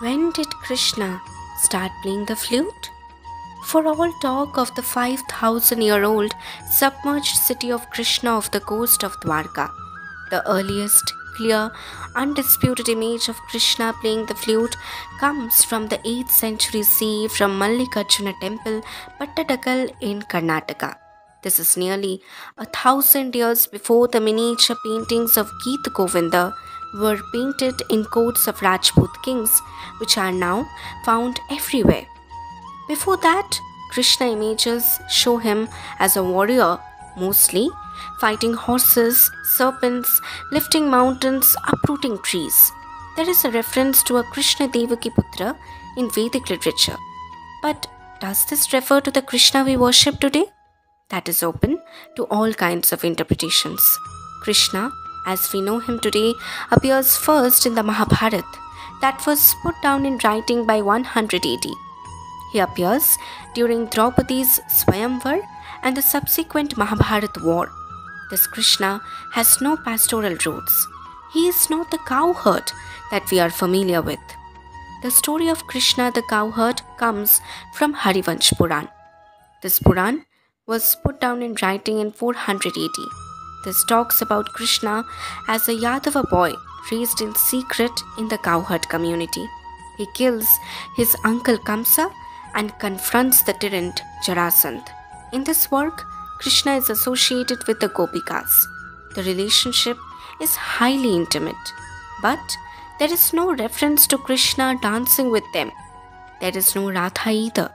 When did Krishna start playing the flute? For all talk of the 5,000-year-old submerged city of Krishna off the coast of Dwarka, the earliest, clear, undisputed image of Krishna playing the flute comes from the 8th century CE from Mallikarjuna temple, Pattadakal in Karnataka. This is nearly 1,000 years before the miniature paintings of Geet Govinda were painted in courts of Rajput kings, which are now found everywhere. Before that, Krishna images show him as a warrior, mostly fighting horses, serpents, lifting mountains, uprooting trees. There is a reference to a Krishna Devaki Putra in Vedic literature. But does this refer to the Krishna we worship today? That is open to all kinds of interpretations. Krishna, as we know him today, appears first in the Mahabharata that was put down in writing by 100 AD. He appears during Draupadi's Swayamvar and the subsequent Mahabharata war. This Krishna has no pastoral roots. He is not the cowherd that we are familiar with. The story of Krishna the cowherd comes from Harivansh Puran. This Puran was put down in writing in 400 AD. This talks about Krishna as a Yadava boy raised in secret in the cowherd community. He kills his uncle Kamsa and confronts the tyrant Jarasandh. In this work, Krishna is associated with the Gopikas. The relationship is highly intimate, but there is no reference to Krishna dancing with them. There is no Radha either.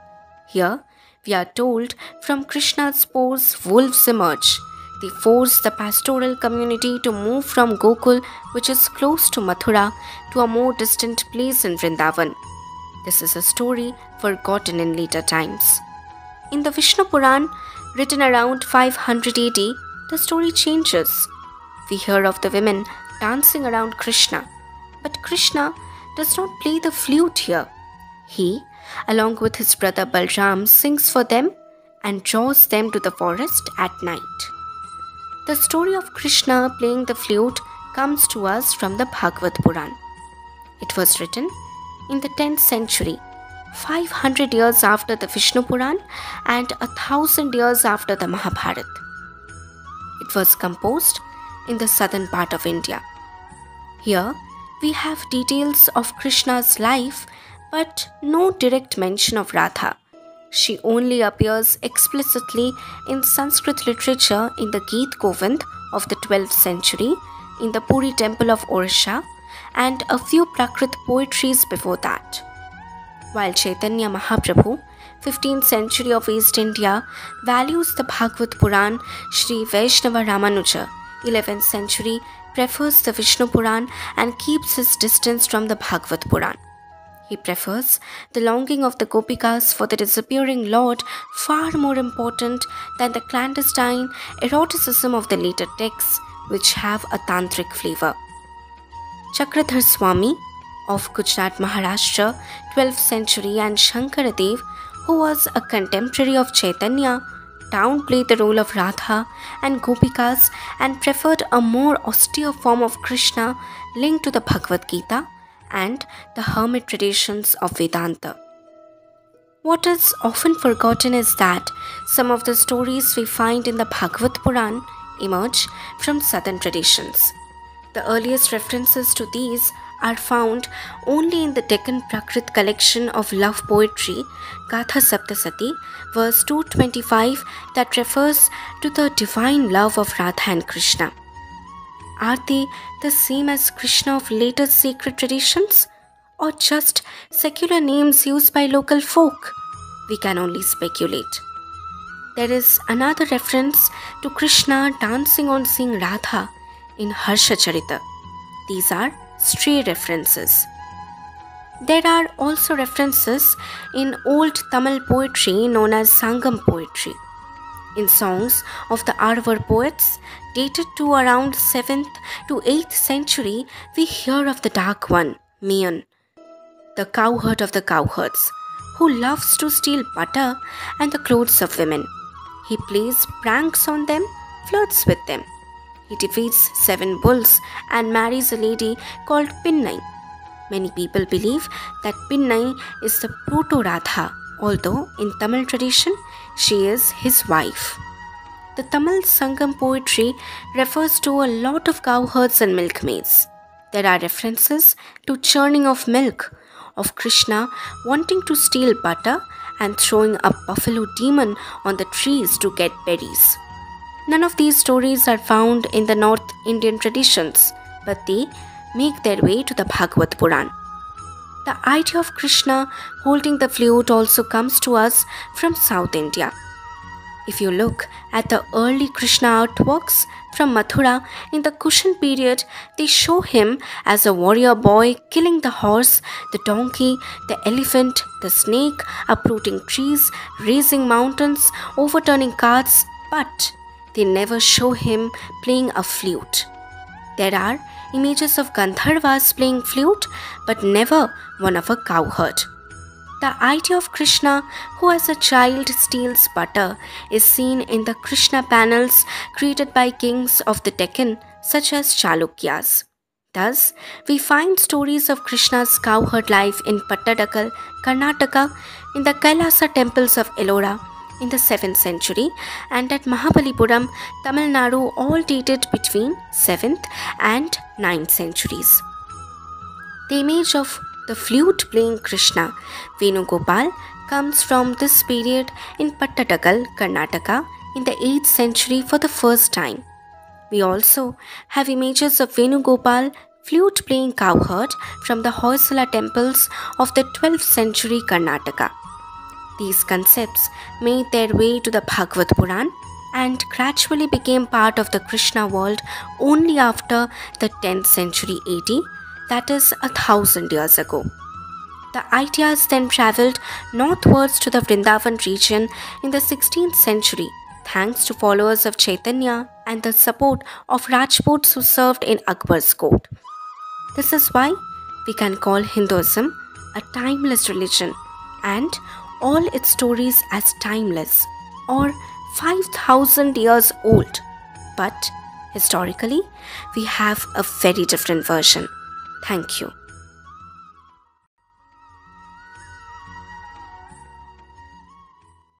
Here, we are told from Krishna's pose wolves emerge. They force the pastoral community to move from Gokul, which is close to Mathura, to a more distant place in Vrindavan. This is a story forgotten in later times. In the Vishnu Puran, written around 500 AD, the story changes. We hear of the women dancing around Krishna, but Krishna does not play the flute here. He, along with his brother Balram, sings for them and draws them to the forest at night. The story of Krishna playing the flute comes to us from the Bhagavad Puran. It was written in the 10th century, 500 years after the Vishnu Puran and 1,000 years after the Mahabharata. It was composed in the southern part of India. Here, we have details of Krishna's life, but no direct mention of Radha. She only appears explicitly in Sanskrit literature in the Geet Govind of the 12th century, in the Puri temple of Orissa, and a few Prakrit poetries before that. While Chaitanya Mahaprabhu, 15th century of East India, values the Bhagavad Puran, Sri Vaishnava Ramanuja, 11th century, prefers the Vishnu Puran and keeps his distance from the Bhagavad Puran. He prefers the longing of the Gopikas for the disappearing Lord far more important than the clandestine eroticism of the later texts, which have a tantric flavor. Chakradhar Swami of Gujarat, Maharashtra, 12th century, and Shankaradev, who was a contemporary of Chaitanya, downplayed the role of Radha and Gopikas and preferred a more austere form of Krishna linked to the Bhagavad Gita and the hermit traditions of Vedanta. What is often forgotten is that some of the stories we find in the Bhagavad Puran emerge from southern traditions. The earliest references to these are found only in the Deccan Prakrit collection of love poetry, Gatha Saptasati, verse 225, that refers to the divine love of Radha and Krishna. Are they the same as Krishna of later sacred traditions, or just secular names used by local folk? We can only speculate. There is another reference to Krishna dancing on seeing Radha in Harsha Charita. These are stray references. There are also references in old Tamil poetry known as Sangam poetry. In songs of the Arvar poets dated to around 7th to 8th century, we hear of the dark one, Mian, the cowherd of the cowherds, who loves to steal butter and the clothes of women. He plays pranks on them, flirts with them. He defeats 7 bulls and marries a lady called Pinnai. Many people believe that Pinnai is the proto Radha, although in Tamil tradition she is his wife. The Tamil Sangam poetry refers to a lot of cowherds and milkmaids. There are references to churning of milk, of Krishna wanting to steal butter and throwing a buffalo demon on the trees to get berries. None of these stories are found in the North Indian traditions, but they make their way to the Bhagavad Puran. The idea of Krishna holding the flute also comes to us from South India. If you look at the early Krishna artworks from Mathura in the Kushan period, they show him as a warrior boy killing the horse, the donkey, the elephant, the snake, uprooting trees, raising mountains, overturning carts, but they never show him playing a flute. There are images of Gandharvas playing flute, but never one of a cowherd. The idea of Krishna, who as a child steals butter, is seen in the Krishna panels created by kings of the Deccan, such as Chalukyas. Thus, we find stories of Krishna's cowherd life in Pattadakal, Karnataka, in the Kailasa temples of Ellora in the 7th century, and at Mahabalipuram, Tamil Nadu, all dated between 7th and 9th centuries. The image of the flute playing Krishna, Venugopal, comes from this period in Pattadakal, Karnataka in the 8th century for the first time. We also have images of Venugopal, flute playing cowherd, from the Hoysala temples of the 12th century Karnataka. These concepts made their way to the Bhagavad Puran and gradually became part of the Krishna world only after the 10th century AD, that is 1,000 years ago. The ideas then travelled northwards to the Vrindavan region in the 16th century, thanks to followers of Chaitanya and the support of Rajputs who served in Akbar's court. This is why we can call Hinduism a timeless religion and all its stories as timeless or 5,000 years old. But historically, we have a very different version. Thank you.